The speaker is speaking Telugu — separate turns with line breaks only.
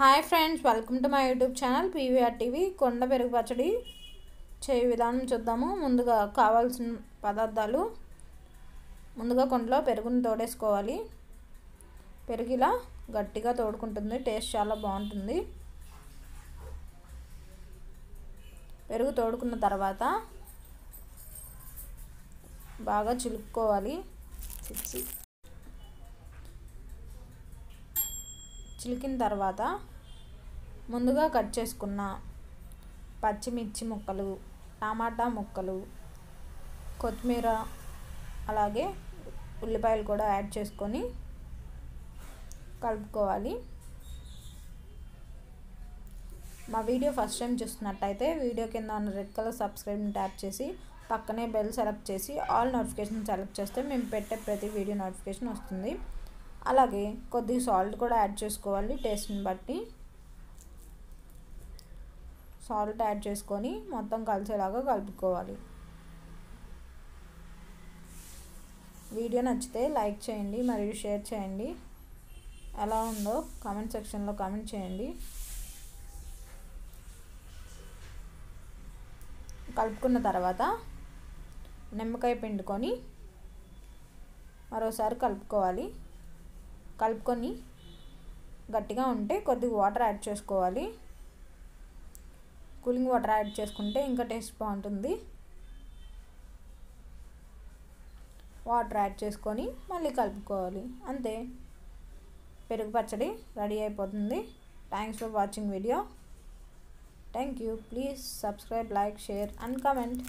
Hi friends, welcome to my YouTube channel PVR TV. కొండ పెరుగు పచ్చడి చేయ విధానం చూద్దాము. ముందుగా కావాల్సిన పదార్థాలు, ముందుగా కొండలో పెరుగుని తోడేసుకోవాలి. పెరుగు ఇలా గట్టిగా తోడుకుంటుంది, టేస్ట్ చాలా బాగుంటుంది. పెరుగు తోడుకున్న తర్వాత బాగా చిలుక్కోవాలి. చిలికిన తర్వాత ముందుగా కట్ చేసుకున్న పచ్చిమిర్చి ముక్కలు, టమాటా ముక్కలు, కొత్తిమీర, అలాగే ఉల్లిపాయలు కూడా యాడ్ చేసుకొని కలుపుకోవాలి. మా వీడియో ఫస్ట్ టైం చూస్తున్నట్టయితే వీడియో కింద ఉన్న రెడ్ కలర్ సబ్స్క్రైబ్ని ట్యాప్ చేసి పక్కనే బెల్ సెలెక్ట్ చేసి ఆల్ నోటిఫికేషన్ సెలెక్ట్ చేస్తే మేము పెట్టే ప్రతి వీడియో నోటిఫికేషన్ వస్తుంది. అలాగే కొద్దిగా సాల్ట్ కూడా యాడ్ చేసుకోవాలి. టేస్ట్ని బట్టి సాల్ట్ యాడ్ చేసుకొని మొత్తం కలిసేలాగా కలుపుకోవాలి. వీడియో నచ్చితే లైక్ చేయండి మరియు షేర్ చేయండి. ఎలా ఉందో కామెంట్ సెక్షన్లో కామెంట్ చేయండి. కలుపుకున్న తర్వాత నిమ్మకాయ పిండుకొని మరోసారి కలుపుకోవాలి. కలుపుకొని గట్టిగా ఉంటే కొద్దిగా వాటర్ యాడ్ చేసుకోవాలి. కూలింగ్ వాటర్ యాడ్ చేసుకుంటే ఇంకా టేస్ట్ బాగుంటుంది. వాటర్ యాడ్ చేసుకొని మళ్ళీ కలుపుకోవాలి. అంతే, పెరుగు పచ్చడి రెడీ అయిపోతుంది. Thanks for watching video. Thank you. Please subscribe, like, share and comment.